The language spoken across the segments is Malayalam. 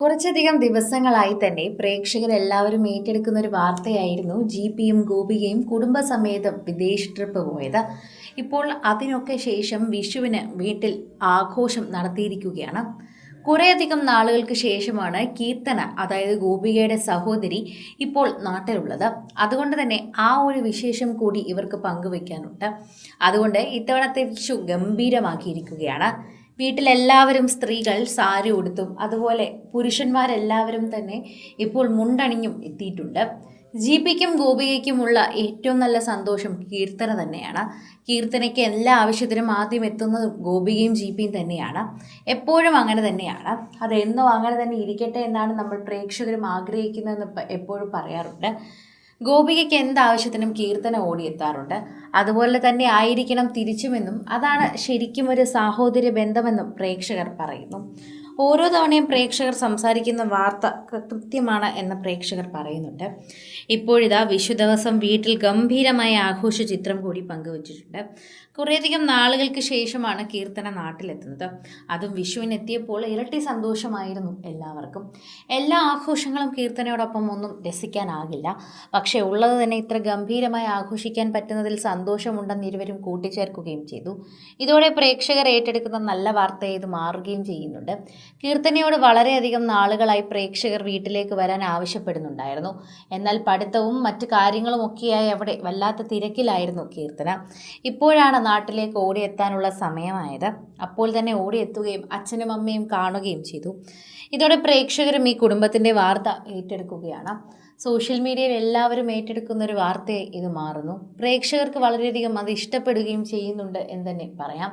കുറച്ചധികം ദിവസങ്ങളായി തന്നെ പ്രേക്ഷകരെല്ലാവരും ഏറ്റെടുക്കുന്ന ഒരു വാർത്തയായിരുന്നു ജിപിയും ഗോപികയും കുടുംബസമേതം വിദേശ ട്രിപ്പ് പോയത്. ഇപ്പോൾ അതിനൊക്കെ ശേഷം വിഷുവിന് വീട്ടിൽ ആഘോഷം നടത്തിയിരിക്കുകയാണ്. കുറേയധികം നാളുകൾക്ക് ശേഷമാണ് കീർത്തന, അതായത് ഗോപികയുടെ സഹോദരി, ഇപ്പോൾ നാട്ടിലുള്ളത്. അതുകൊണ്ട് തന്നെ ആ ഒരു വിശേഷം കൂടി ഇവർക്ക് പങ്കുവെക്കാനുണ്ട്. അതുകൊണ്ട് ഇത്തവണത്തെ വിഷു ഗംഭീരമാക്കിയിരിക്കുകയാണ്. വീട്ടിലെല്ലാവരും സ്ത്രീകൾ സാരി ഉടുത്തും അതുപോലെ പുരുഷന്മാരെല്ലാവരും തന്നെ ഇപ്പോൾ മുണ്ടണിഞ്ഞും എത്തിയിട്ടുണ്ട്. ജിപിക്കും ഗോപികയ്ക്കുമുള്ള ഏറ്റവും നല്ല സന്തോഷം കീർത്തന തന്നെയാണ്. കീർത്തനയ്ക്ക് എല്ലാ ആവശ്യത്തിനും ആദ്യം എത്തുന്നതും ഗോപികയും ജിപിയും തന്നെയാണ്. എപ്പോഴും അങ്ങനെ തന്നെയാണ്. അതെന്നും അങ്ങനെ തന്നെ ഇരിക്കട്ടെ എന്നാണ് നമ്മൾ പ്രേക്ഷകരും ആഗ്രഹിക്കുന്നതെന്ന് എപ്പോഴും പറയാറുണ്ട്. ഗോപികയ്ക്ക് എന്താവശ്യത്തിനും കീർത്തന ഓടിയെത്താറുണ്ട്. അതുപോലെ തന്നെ ആയിരിക്കണം തിരിച്ചുമെന്നും അതാണ് ശരിക്കും ഒരു സാഹോദര്യ ബന്ധമെന്നും പ്രേക്ഷകർ പറയുന്നു. ഓരോ തവണയും പ്രേക്ഷകർ സംസാരിക്കുന്ന വാർത്ത കൃത്യമാണ് എന്ന് പ്രേക്ഷകർ പറയുന്നുണ്ട്. ഇപ്പോഴിതാ വിഷു ദിവസം വീട്ടിൽ ഗംഭീരമായ ആഘോഷ ചിത്രം കൂടി പങ്കുവച്ചിട്ടുണ്ട്. കുറേയധികം നാളുകൾക്ക് ശേഷമാണ് കീർത്തന നാട്ടിലെത്തുന്നത്. അതും വിഷുവിനെത്തിയപ്പോൾ ഇരട്ടി സന്തോഷമായിരുന്നു എല്ലാവർക്കും. എല്ലാ ആഘോഷങ്ങളും കീർത്തനയോടൊപ്പം ഒന്നും രസിക്കാനാകില്ല. പക്ഷേ ഉള്ളത് തന്നെ ഇത്ര ഗംഭീരമായി ആഘോഷിക്കാൻ പറ്റുന്നതിൽ സന്തോഷമുണ്ടെന്ന് ഇരുവരും കൂട്ടിച്ചേർക്കുകയും ചെയ്തു. ഇതോടെ പ്രേക്ഷകർ ഏറ്റെടുക്കുന്ന നല്ല വാർത്തയെ ഇത് മാറുകയും ചെയ്യുന്നുണ്ട്. കീർത്തനയോട് വളരെയധികം നാളുകളായി പ്രേക്ഷകർ വീട്ടിലേക്ക് വരാൻ ആവശ്യപ്പെടുന്നുണ്ടായിരുന്നു. എന്നാൽ പഠിത്തവും മറ്റു കാര്യങ്ങളും ഒക്കെയായി അവിടെ വല്ലാത്ത തിരക്കിലായിരുന്നു കീർത്തന. ഇപ്പോഴാണ് നാട്ടിലേക്ക് ഓടിയെത്താനുള്ള സമയമായത്. അപ്പോൾ തന്നെ ഓടിയെത്തുകയും അച്ഛനും അമ്മയും കാണുകയും ചെയ്തു. ഇതോടെ പ്രേക്ഷകരും ഈ കുടുംബത്തിൻ്റെ വാർത്ത ഏറ്റെടുക്കുകയാണ്. സോഷ്യൽ മീഡിയയിൽ എല്ലാവരും ഏറ്റെടുക്കുന്ന ഒരു വാർത്തയെ ഇത് മാറുന്നു. പ്രേക്ഷകർക്ക് വളരെയധികം അത് ഇഷ്ടപ്പെടുകയും ചെയ്യുന്നുണ്ട് എന്ന് തന്നെ പറയാം.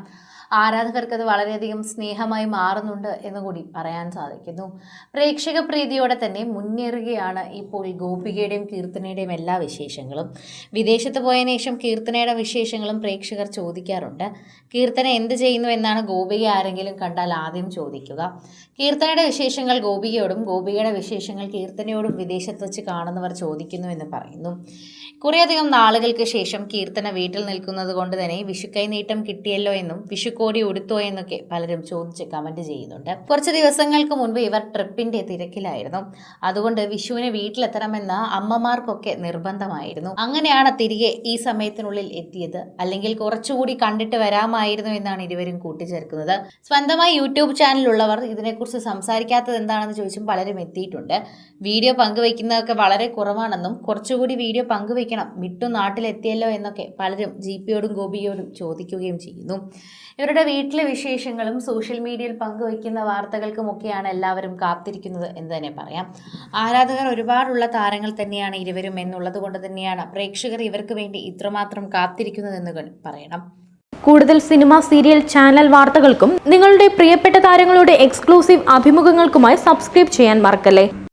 ആരാധകർക്ക് അത് വളരെയധികം സ്നേഹമായി മാറുന്നുണ്ട് എന്ന് കൂടി പറയാൻ സാധിക്കുന്നു. പ്രേക്ഷക പ്രീതിയോടെ തന്നെ മുന്നേറുകയാണ് ഇപ്പോൾ ഗോപികയുടെയും കീർത്തനയുടെയും എല്ലാ വിശേഷങ്ങളും. വിദേശത്ത് പോയതിനു ശേഷം കീർത്തനയുടെ വിശേഷങ്ങളും പ്രേക്ഷകർ ചോദിക്കാറുണ്ട്. കീർത്തന എന്ത് ചെയ്യുന്നു എന്നാണ് ഗോപിക ആരെങ്കിലും കണ്ടാൽ ആദ്യം ചോദിക്കുക. കീർത്തനയുടെ വിശേഷങ്ങൾ ഗോപികയോടും ഗോപികയുടെ വിശേഷങ്ങൾ കീർത്തനയോടും വിദേശത്ത് വെച്ച് കാണുന്നവർ ചോദിക്കുന്നു എന്ന് പറയുന്നു. കുറേയധികം നാളുകൾക്ക് ശേഷം കീർത്തന വീട്ടിൽ നിൽക്കുന്നത് കൊണ്ട് തന്നെ വിഷുക്കൈ നീട്ടം കിട്ടിയല്ലോ എന്നും വിഷുക്കോടി ഉടുത്തോ എന്നൊക്കെ പലരും ചോദിച്ച് കമന്റ് ചെയ്യുന്നുണ്ട്. കുറച്ച് ദിവസങ്ങൾക്ക് മുൻപ് ഇവർ ട്രിപ്പിന്റെ തിരക്കിലായിരുന്നു. അതുകൊണ്ട് വിഷുവിന് വീട്ടിലെത്തണമെന്ന് അമ്മമാർക്കൊക്കെ നിർബന്ധമായിരുന്നു. അങ്ങനെയാണ് തിരികെ ഈ സമയത്തിനുള്ളിൽ എത്തിയത്. അല്ലെങ്കിൽ കുറച്ചുകൂടി കണ്ടിട്ട് വരാമായിരുന്നു എന്നാണ് ഇരുവരും കൂട്ടിച്ചേർക്കുന്നത്. സ്വന്തമായി യൂട്യൂബ് ചാനലുള്ളവർ ഇതിനെക്കുറിച്ച് സംസാരിക്കാത്തത് എന്താണെന്ന് ചോദിച്ചും പലരും എത്തിയിട്ടുണ്ട്. വീഡിയോ പങ്കുവയ്ക്കുന്നതൊക്കെ വളരെ കുറവാണെന്നും കുറച്ചുകൂടി വീഡിയോ പങ്കുവയ്ക്കണം, വിട്ടു നാട്ടിലെത്തിയല്ലോ എന്നൊക്കെ പലരും ജിപിയോടും ഗോപിയോടും ചോദിക്കുകയും ചെയ്യുന്നു. ഇവരുടെ വീട്ടിലെ വിശേഷങ്ങളും സോഷ്യൽ മീഡിയയിൽ പങ്കുവയ്ക്കുന്ന വാർത്തകൾക്കുമൊക്കെയാണ് എല്ലാവരും കാത്തിരിക്കുന്നത് എന്ന് തന്നെ പറയാം. ആരാധകർ ഒരുപാടുള്ള താരങ്ങൾ തന്നെയാണ് ഇരുവരും എന്നുള്ളത് കൊണ്ട് തന്നെയാണ് പ്രേക്ഷകർ ഇവർക്ക് വേണ്ടി ഇത്രമാത്രം കാത്തിരിക്കുന്നതെന്ന് പറയണം. കൂടുതൽ സിനിമ, സീരിയൽ, ചാനൽ വാർത്തകൾക്കും നിങ്ങളുടെ പ്രിയപ്പെട്ട താരങ്ങളുടെ എക്സ്ക്ലൂസീവ് അഭിമുഖങ്ങൾക്കുമായി സബ്സ്ക്രൈബ് ചെയ്യാൻ മറക്കല്ലേ.